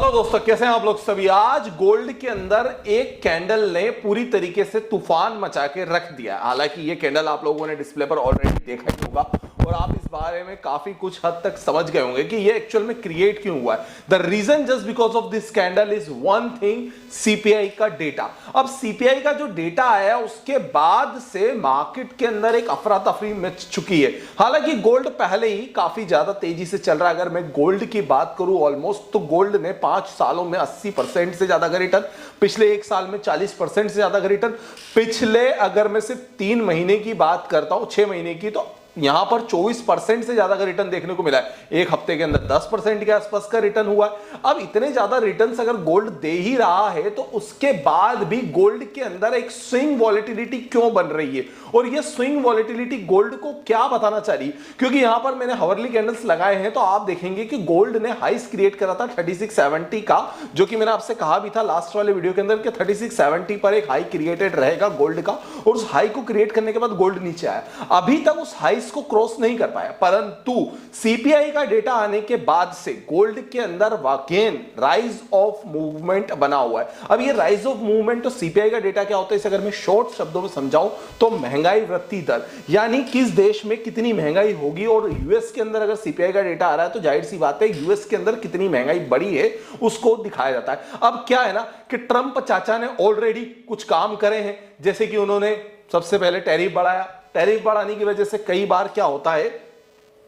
Hello दोस्तों, कैसे हैं आप लोग सभी। आज गोल्ड के अंदर एक कैंडल ने पूरी तरीके से तूफान मचा के रख दिया। हालांकि ये कैंडल आप लोगों ने डिस्प्ले पर ऑलरेडी देखा ही होगा और आप इस बारे में काफी कुछ हद तक समझ गए होंगे कि ये एक्चुअल में क्रिएट क्यों हुआ है। The reason just because of this candle is one thing, CPI का डेटा। अब सीपीआई का जो डेटा आया उसके बाद से मार्केट के अंदर एक अफरा तफरी मच चुकी है। हालांकि गोल्ड पहले ही काफी ज्यादा तेजी से चल रहा है। अगर मैं गोल्ड की बात करूं ऑलमोस्ट, तो गोल्ड ने 5 सालों में 80% से ज्यादा का रिटर्न, पिछले एक साल में 40% से ज्यादा का रिटर्न, पिछले अगर मैं सिर्फ 3 महीने की बात करता हूं, 6 महीने की, तो यहां पर 24% से ज्यादा का रिटर्न देखने को मिला है। एक हफ्ते के अंदर 10% के आसपास का रिटर्न हुआ है। अब इतने ज्यादा रिटर्न्स अगर गोल्ड दे ही रहा है तो उसके बाद भी गोल्ड के अंदर एक स्विंग वॉलेटिलिटी क्यों बन रही है, और ये स्विंग वॉलेटिलिटी गोल्ड को क्या बताना चाह रही है। क्योंकि यहां पर मैंने हावरली कैंडल्स लगाए हैं तो आप देखेंगे कि गोल्ड ने हाइस क्रिएट करा था 3670 का, जो कि मैंने आपसे कहा भी था लास्ट वाले वीडियो के अंदर कि 3670 पर एक हाई क्रिएटेड रहेगा गोल्ड का, और उस हाई को क्रिएट करने के बाद गोल्ड नीचे आया। अभी तक उस हाई को क्रॉस नहीं कर पाया, परंतु सीपीआई का डेटा आने के बाद से गोल्ड के अंदर वाकई राइज ऑफ मूवमेंट बना हुआ है। अब ये राइज ऑफ मूवमेंट, तो सीपीआई का डेटा क्या होता है, इसे अगर मैं शॉर्ट शब्दों में समझाऊं तो महंगाई वृद्धि दर, यानी किस देश में कितनी महंगाई होगी। और यूएस के अंदर अगर सीपीआई का डेटा आ रहा है तो जाहिर सी बात है यूएस के अंदर कितनी महंगाई बढ़ी है उसको दिखाया जाता है। अब क्या है ना कि ट्रंप चाचा ने ऑलरेडी कुछ काम करे हैं, जैसे कि उन्होंने सबसे पहले टैरिफ बढ़ाया। टैरिफ बढ़ाने की वजह से कई बार क्या होता है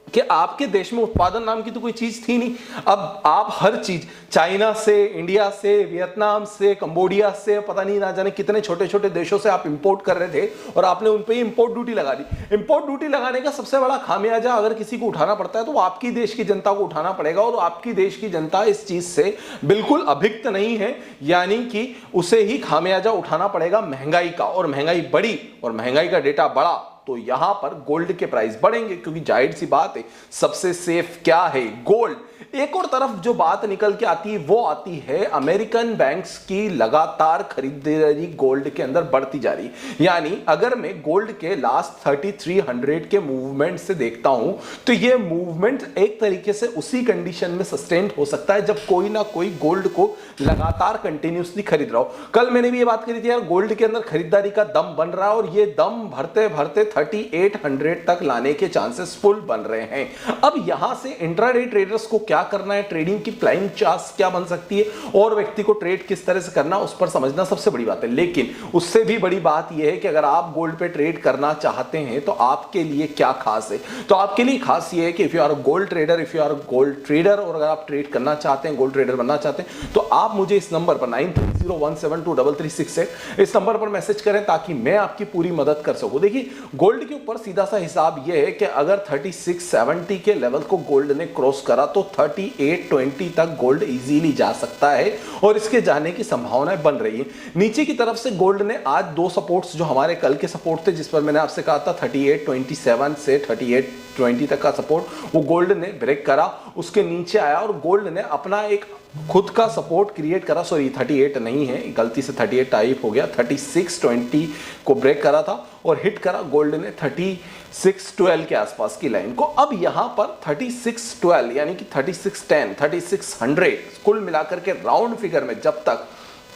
कि आपके देश में उत्पादन नाम की तो कोई चीज थी नहीं। अब आप हर चीज चाइना से, इंडिया से, वियतनाम से, कंबोडिया से, पता नहीं ना जाने कितने छोटे छोटे देशों से आप इंपोर्ट कर रहे थे और आपने उन पे इंपोर्ट ड्यूटी लगा दी। इंपोर्ट ड्यूटी लगाने का सबसे बड़ा खामियाजा अगर किसी को उठाना पड़ता है तो वो आपकी देश की जनता को उठाना पड़ेगा, और आपकी देश की जनता इस चीज से बिल्कुल अभिक्त नहीं है, यानी कि उसे ही खामियाजा उठाना पड़ेगा महंगाई का। और महंगाई बढ़ी और महंगाई का डेटा बढ़ा तो यहां पर गोल्ड के प्राइस बढ़ेंगे, क्योंकि जाहिर सी बात है सबसे सेफ क्या है, गोल्ड। एक और तरफ जो बात निकल के आती है वो आती है अमेरिकन बैंक्स की लगातार खरीदारी गोल्ड के अंदर बढ़ती जा रही है। यानी अगर मैं गोल्ड के लास्ट 3300 के मूवमेंट से देखता हूं तो ये मूवमेंट एक तरीके से उसी कंडीशन में सस्टेन हो सकता है जब कोई ना कोई गोल्ड को लगातार कंटिन्यूसली खरीद रहा हो। कल मैंने भी ये बात करी थी यार, गोल्ड के अंदर खरीदारी का दम बन रहा है और ये दम भरते भरते 3800 तक लाने के चांसेस फुल बन रहे हैं। अब यहां से इंट्राडे ट्रेडर्स को क्या करना है, ट्रेडिंग की फ्लाइंग चार्ट्स क्या बन सकती है और व्यक्ति को ट्रेड किस तरह से करना उस पर समझना सबसे बड़ी बात है। लेकिन उससे भी बड़ी बात यह है कि अगर आप गोल्ड पे ट्रेड करना चाहते हैं तो आपके लिए क्या खास है। तो आपके लिए खास यह है कि if you are a gold trader, if you are a gold trader, और अगर आप ट्रेड करना चाहते हैं, गोल्ड ट्रेडर बनना चाहते हैं, तो आप मुझे इस नंबर पर 9301723368 इस नंबर पर मैसेज करें ताकि मैं आपकी पूरी मदद कर सकूं। देखिए गोल्ड के ऊपर सीधा सा हिसाब यह है कि अगर 3670 के लेवल को गोल्ड ने क्रॉस करा तो 3820 तक गोल्ड इजीली जा सकता है और इसके जाने की संभावनाएं बन रही है। नीचे की तरफ से गोल्ड ने आज 2 सपोर्ट्स जो हमारे कल के सपोर्ट थे, जिस पर मैंने आपसे कहा था 3827 से 3820 तक का सपोर्ट, वो गोल्ड ने ब्रेक करा, उसके नीचे आया और गोल्ड ने अपना एक खुद का सपोर्ट क्रिएट करा। सॉरी 38 नहीं है, गलती से 38 टाइप हो गया, 3620 को ब्रेक करा था और हिट करा गोल्ड ने 3612 के आसपास की लाइन को। अब यहां पर 3612 यानी कि 3610, 3600 कुल मिलाकर के राउंड फिगर में जब तक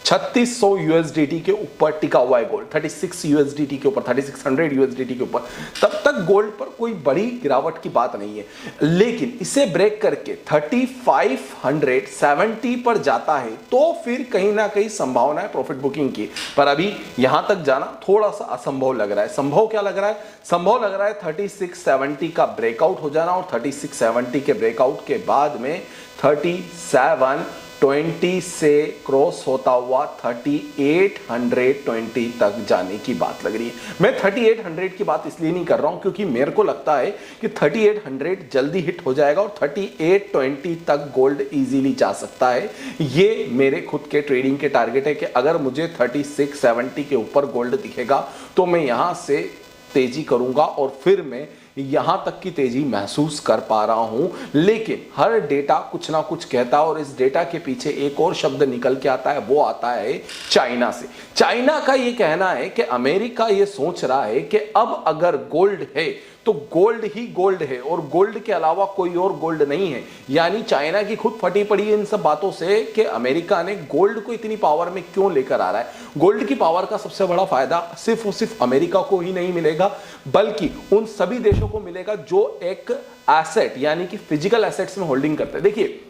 3600 यूएसडीटी के ऊपर टिका हुआ है गोल्ड, 36 यूएसडीटी के ऊपर, 3600 यूएसडीटी के ऊपर, तब तक गोल्ड पर कोई बड़ी गिरावट की बात नहीं है। लेकिन इसे ब्रेक करके 3570 पर जाता है तो फिर कहीं ना कहीं संभावना है प्रॉफिट बुकिंग की, पर अभी यहां तक जाना थोड़ा सा असंभव लग रहा है। संभव क्या लग रहा है? संभव लग रहा है 3670 का ब्रेकआउट हो जाना, और 3670 के ब्रेकआउट के बाद में 3720 से क्रॉस होता हुआ 3820 तक जाने की बात लग रही है। मैं 3800 की बात इसलिए नहीं कर रहा हूं क्योंकि मेरे को लगता है कि 3800 जल्दी हिट हो जाएगा और 3820 तक गोल्ड इजीली जा सकता है। ये मेरे खुद के ट्रेडिंग के टारगेट है कि अगर मुझे 3670 के ऊपर गोल्ड दिखेगा तो मैं यहां से तेजी करूंगा और फिर मैं यहां तक की तेजी महसूस कर पा रहा हूं। लेकिन हर डेटा कुछ ना कुछ कहता है और इस डेटा के पीछे एक और शब्द निकल के आता है, वो आता है चाइना से। चाइना का ये कहना है कि अमेरिका ये सोच रहा है कि अब अगर गोल्ड है तो गोल्ड ही गोल्ड है और गोल्ड के अलावा कोई और गोल्ड नहीं है। यानी चाइना की खुद फटी पड़ी है इन सब बातों से कि अमेरिका ने गोल्ड को इतनी पावर में क्यों लेकर आ रहा है। गोल्ड की पावर का सबसे बड़ा फायदा सिर्फ और सिर्फ अमेरिका को ही नहीं मिलेगा, बल्कि उन सभी देशों को मिलेगा जो एक एसेट यानी कि फिजिकल एसेट्स में होल्डिंग करते हैं। देखिए,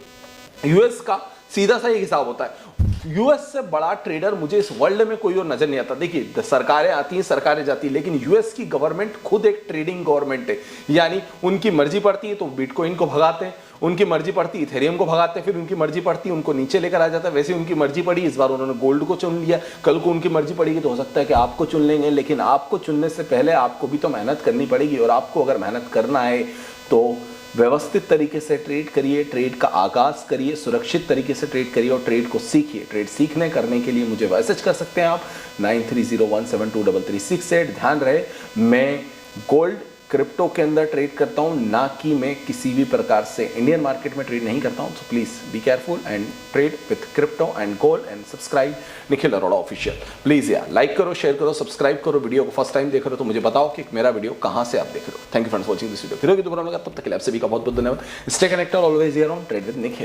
यूएस का सीधा सा ही हिसाब होता है, यूएस से बड़ा ट्रेडर मुझे इस वर्ल्ड में कोई और नजर नहीं आता। देखिए, सरकारें आती हैं, सरकारें जाती हैं, लेकिन यूएस की गवर्नमेंट खुद एक ट्रेडिंग गवर्नमेंट है। यानी उनकी मर्जी पड़ती है तो बिटकॉइन को भगाते हैं, उनकी मर्जी पड़ती है इथेरियम को भगाते हैं, फिर उनकी मर्जी पड़ती है उनको नीचे लेकर आ जाता है। वैसे उनकी मर्जी पड़ी, इस बार उन्होंने गोल्ड को चुन लिया, कल को उनकी मर्जी पड़ेगी तो हो सकता है कि आपको चुन लेंगे। लेकिन आपको चुनने से पहले आपको भी तो मेहनत करनी पड़ेगी, और आपको अगर मेहनत करना है तो व्यवस्थित तरीके से ट्रेड करिए, ट्रेड का आगाज करिए, सुरक्षित तरीके से ट्रेड करिए और ट्रेड को सीखिए। ट्रेड सीखने करने के लिए मुझे मैसेज कर सकते हैं आप 9301723368। ध्यान रहे, मैं गोल्ड क्रिप्टो के अंदर ट्रेड करता हूं, ना कि मैं किसी भी प्रकार से इंडियन मार्केट में ट्रेड नहीं करता हूं। So please be careful and trade with crypto and gold and subscribe Nikhil Arora official. Please यार लाइक करो, शेयर करो, सब्सक्राइब करो। वीडियो को फर्स्ट टाइम देख रहे हो तो मुझे बताओ कि मेरा वीडियो कहाँ से आप देख रहे हो। Thank you friends watching this video. फिर होगी दोबारा, तब तक के लिए आप सभी का बहुत बहुत धन्यवाद। Stay connected, always here on trade with Nikhil.